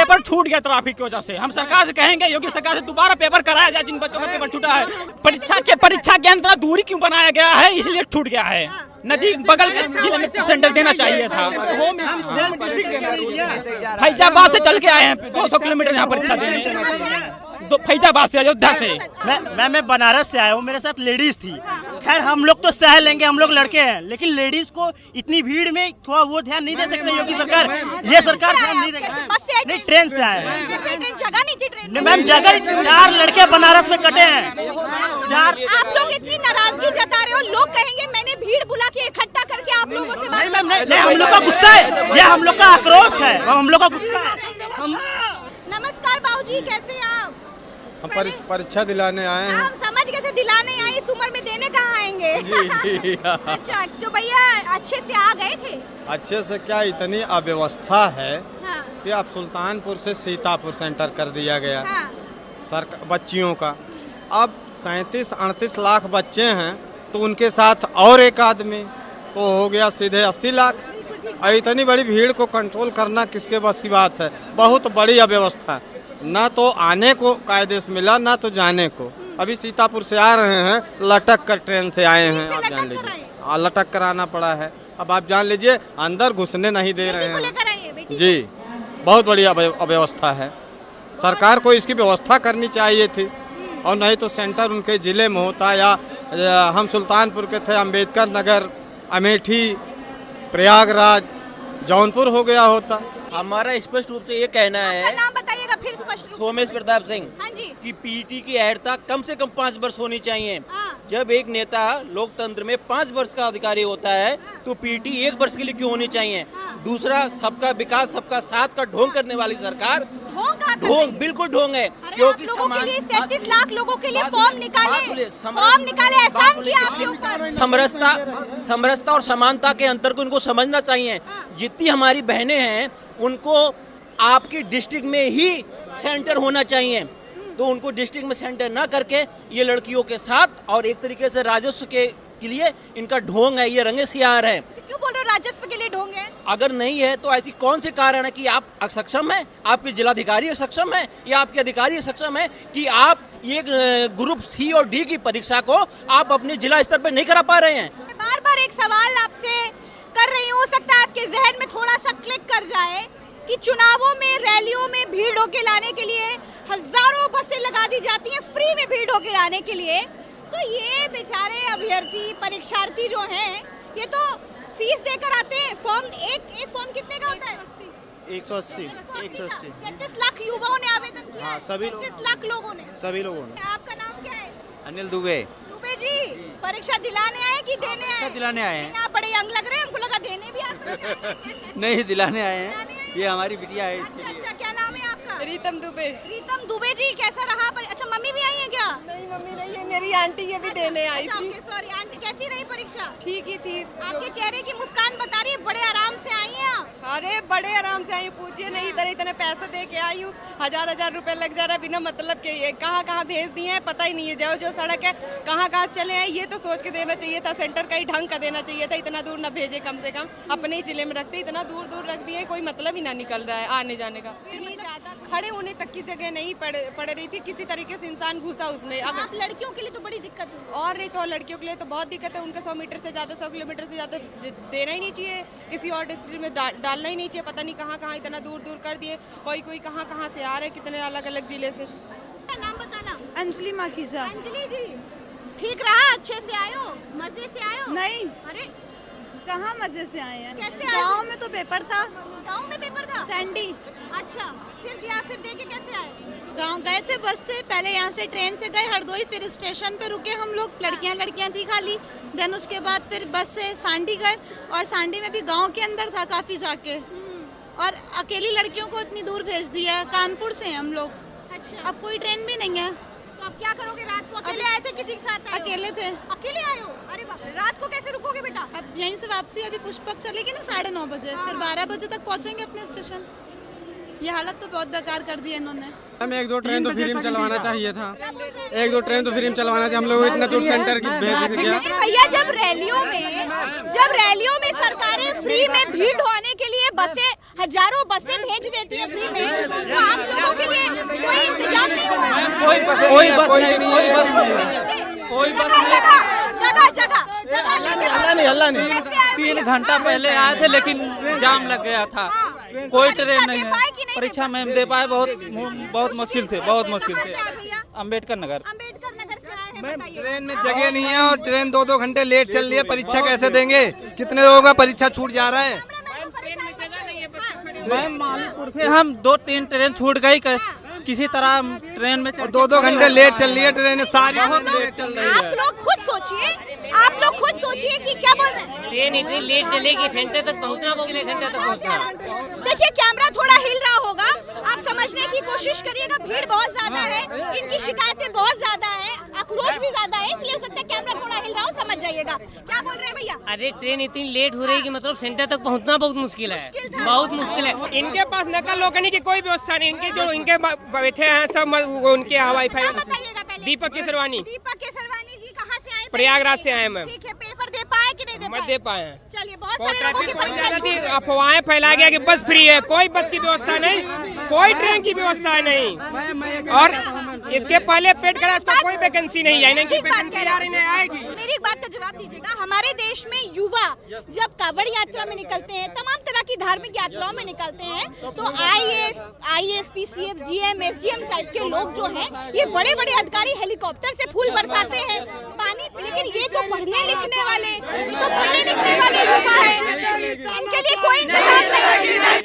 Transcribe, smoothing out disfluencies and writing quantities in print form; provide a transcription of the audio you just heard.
Paper छूट गया traffic की वजह से। हम सरकार से कहेंगे योगी सरकार से दोबारा पेपर कराया जाए जिन बच्चों का पेपर छूटा है। परीक्षा केंद्र दूरी क्यों बनाया गया है, इसलिए छूट गया है। नदी बगल के जिले में सेंटर देना चाहिए था। फैजाबाद से चल के आए हैं 200 किलोमीटर यहाँ परीक्षा देने, फैजाबाद से, अयोध्या से। मैं बनारस से आया हूँ, मेरे साथ लेडीज थी। खैर हम लोग तो सह लेंगे, हम लोग लड़के हैं, लेकिन लेडीज को इतनी भीड़ में थोड़ा वो ध्यान नहीं दे सकते योगी सरकार। ये सरकार ध्यान नहीं देगी। नहीं, ट्रेन से आए हैं। जगह नहीं थी ट्रेन में मैम, जगह 4 लड़के बनारस में कटे हैं। 4। आप लोग इतनी नाराजगी जता रहे हो, लोग कहेंगे मैंने भीड़ बुला के इकट्ठा करके आप लोगों से बात। नहीं, हम लोग का गुस्सा है, ये हम लोग का आक्रोश है, हम लोग का गुस्सा है। नमस्कार बाबूजी, कैसे हैं आप? हम परीक्षा दिलाने आए हैं। हम समझ गए थे दिलाने आए, इस उम्र में देने कहाँ आएंगे। अच्छा, जो भैया अच्छे से आ गए थे। अच्छे से क्या, इतनी अव्यवस्था है हाँ। कि अब सुल्तानपुर से सीतापुर सेंटर कर दिया गया। हाँ। सरकार बच्चियों का अब 37-38 लाख बच्चे हैं, तो उनके साथ और एक आदमी तो हो गया सीधे 80 लाख। और इतनी बड़ी भीड़ को कंट्रोल करना किसके बस की बात है। बहुत बड़ी अव्यवस्था, ना तो आने को कायदे से मिला, ना तो जाने को। अभी सीतापुर से आ रहे हैं, लटक कर ट्रेन से आए हैं। आप जान लीजिए, लटक कर आना पड़ा है। अब आप जान लीजिए, अंदर घुसने नहीं दे रहे हैं जी। बहुत बड़ी अव्यवस्था है, सरकार को इसकी व्यवस्था करनी चाहिए थी। और नहीं तो सेंटर उनके ज़िले में होता, या हम सुल्तानपुर के थे, अम्बेडकर नगर, अमेठी, प्रयागराज, जौनपुर हो गया होता। हमारा स्पष्ट रूप से ये कहना है, नाम बताइएगा फिर स्पष्ट रूप से। सोमेश प्रताप सिंह, हाँ जी। कि पीटी की अहर्ता कम से कम 5 वर्ष होनी चाहिए। हाँ। जब एक नेता लोकतंत्र में 5 वर्ष का अधिकारी होता है, तो पीटी 1 वर्ष के लिए क्यों होनी चाहिए? दूसरा, सबका विकास सबका साथ का ढोंग करने वाली सरकार, ढोंग बिल्कुल ढोंग है। क्योंकि 37 लाख लोगों के लिए फॉर्म निकाले, एहसान किया आपके ऊपर। समरसता और समानता के अंतर को उनको समझना चाहिए। जितनी हमारी बहनें हैं, उनको आपकी डिस्ट्रिक्ट में ही सेंटर होना चाहिए, तो उनको डिस्ट्रिक्ट में सेंटर ना करके ये लड़कियों के साथ और एक तरीके से राजस्व के लिए इनका ढोंग है, ये रंगे सियार है। क्यों बोल रहे हो राजस्व के लिए ढोंग है? अगर नहीं है तो ऐसी कौन से कारण है कि आप सक्षम हैं, आपके जिलाधिकारी सक्षम है या आपके अधिकारी सक्षम है कि आप ये ग्रुप सी और डी की परीक्षा को आप अपने जिला स्तर पर नहीं करा पा रहे हैं? बार बार एक सवाल आपसे कर रही हूँ, हो सकता है आपके जहन में थोड़ा सा क्लिक कर जाए कि चुनावों में, रैलियों में भीड़ होके लाने के लिए हजारों बसें लगा दी जाती हैं फ्री में भीड़ होके लाने के लिए। तो ये बेचारे अभ्यर्थी, परीक्षार्थी जो हैं, ये तो फीस देकर आते हैं। फॉर्म एक फॉर्म कितने का होता है? 180। 33 लाख युवाओं ने आवेदन किया। हाँ, सभी 33 लाख लोगों ने। सभी लोगों ने। आपका नाम क्या है? अनिल दुबे। दुबे जी, परीक्षा दिलाने आए कि देने आए? दिलाने आए हैं। आप बड़े यंग लग रहे हैं, हमको लगा देने भी आ सकते हैं। नहीं, दिलाने आए हैं, ये हमारी बिटिया है। अच्छा, क्या नाम है आपका? रीतम दुबे। रीतम दुबे जी, कैसा रहा? अच्छा, मम्मी भी आई है क्या? नहीं, मम्मी नहीं है, मेरी आंटी ये भी देने आई थी। सॉरी आंटी, कैसी रही परीक्षा? ठीक ही थी। आपके चेहरे की मुस्कान बता रही है, बड़े आराम से आई हैं आप। अरे बड़े आराम से आई, पूछिए नहीं, इतने पैसे दे के आई हूँ। 1000 रुपए लग जा रहा है बिना मतलब के। ये कहाँ भेज दिए हैं पता ही नहीं है। जो सड़क है कहाँ चले हैं, ये तो सोच के देना चाहिए था। सेंटर का ही ढंग का देना चाहिए था। इतना दूर न भेजे, कम से कम अपने ही जिले में रखते। इतना दूर रख दिए, कोई मतलब ही ना निकल रहा है आने जाने का। इतनी ज्यादा खड़े होने तक की जगह नहीं पड़ रही थी, किसी तरीके से इंसान घुसा उसमें। आप लड़कियों के लिए तो बड़ी दिक्कत है। और नहीं तो लड़कियों के लिए तो बहुत दिक्कत है। उनका 100 मीटर से ज्यादा, 100 किलोमीटर से ज्यादा देना ही नहीं चाहिए। किसी और डिस्ट्रिक्ट में डालना ही नहीं चाहिए। पता नहीं कहाँ इतना दूर कर दिए। कोई कहाँ से आ रहे, कितने अलग अलग जिले से। नाम बताना। अंजलि माखीजा। अंजलि जी, ठीक रहा? अच्छे से आए हो? मजे से आए हो? नहीं, अरे कहाँ मजे से आए हैं। कैसे आए? गाँव में तो पेपर था। गाँव में पेपर था? सैंडी। अच्छा, फिर दिया, फिर दे के कैसे आए? गांव गए थे बस से। पहले यहाँ से ट्रेन से गए हरदोई, फिर स्टेशन पे रुके हम लोग। लड़कियाँ थी खाली। देन उसके बाद फिर बस से सांडी गए, और सांडी में भी गांव के अंदर था काफ़ी जाके। और अकेली लड़कियों को इतनी दूर भेज दिया। कानपुर से हैं हम लोग। अच्छा, अब कोई ट्रेन भी नहीं है। तो अब क्या करोगे? रात को अकेले आए थे, किसी के साथ आए हो? अकेले थे। अकेले आए हो? अरे बाप रे, रात को कैसे रुकोगे बेटा? अब यहीं से वापसी अभी पुष्पक चलेगी ना 9:30 बजे, फिर 12 बजे तक पहुँचेंगे अपने स्टेशन। ये हालत तो बहुत बेकार कर दी है इन्होंने। हमें 1-2 ट्रेन तो फ्री में चलवाना चाहिए था। 1-2 ट्रेन तो फ्री में चलवाना चाहिए। हम लोग इतना दूर सेंटर की भेज दिया। भैया, जब रैलियों में सरकारें फ्री में भीड़ ढोने के लिए हजारों बसें भेज देती है फ्री में, तो कोई बस नहीं है, कोई बस हल्ला नहीं। 3 घंटा पहले आए थे लेकिन जाम लग गया था, कोई ट्रेन नहीं है। परीक्षा में हम दे पाए, बहुत मुश्किल से, बहुत मुश्किल से। अम्बेडकर नगर से आए हैं, बताइए। ट्रेन में जगह नहीं है और ट्रेन 2-2 घंटे लेट चल रही है। परीक्षा कैसे देंगे? कितने लोगों का परीक्षा छूट जा रहा है? मैम मालूपुर से हम 2-3 ट्रेन छूट गई, किसी तरह ट्रेन में 2-2 घंटे लेट चल रही है ट्रेन, सारी लेट चल रही है। आप लोग खुद सोचिए कि क्या बोल रहे हैं। ट्रेन इतनी लेट चलेगी, सेंटर तक पहुंचना होगा, सेंटर तक पहुंचना। देखिए कैमरा थोड़ा हिल रहा होगा, आप समझने की कोशिश करिएगा। भीड़ बहुत ज्यादा है, इनकी शिकायतें बहुत ज्यादा है, आक्रोश भी ज्यादा है, इसलिए हो सकता है कैमरा थोड़ा हिल रहा हो, समझ जाइएगा। क्या बोल रहे हैं भैया? अरे ट्रेन इतनी लेट हो रही है कि मतलब सेंटर तक पहुंचना बहुत मुश्किल है, बहुत मुश्किल है। इनके पास नकल लोकनी की कोई व्यवस्था नहीं। इनके जो इनके बैठे हैं सब उनके हवाई फाई। बताइएगा पहले। दीपक केसरवानी जी कहाँ से आए? प्रयागराज से आए मैम। ठीक है, पेपर दे पाए कि नहीं मत दे पाए हैं। चलिए, बहुत सारे लोगों की परीक्षा छूट गई। अफवाहें फैला गया कि बस फ्री है, कोई बस की व्यवस्था नहीं, कोई ट्रेन की व्यवस्था नहीं। और इसके पहले पेड क्लास का कोई वैकेंसी नहीं है, इनकी वैकेंसी आ रही नहीं आएगी। मेरी एक बात का जवाब दीजिएगा। हमारे देश में युवा जब कांवड़ यात्रा में निकलते हैं, तमाम तरह की धार्मिक यात्राओं में निकलते हैं, तो IAS, PCF, GM, SGM type के लोग जो हैं, ये बड़े बड़े अधिकारी हेलीकॉप्टर से फूल बरसाते हैं, पानी। लेकिन ये तो पढ़ने लिखने वाले युवा हैं, इनके लिए कोई इंतजाम नहीं है।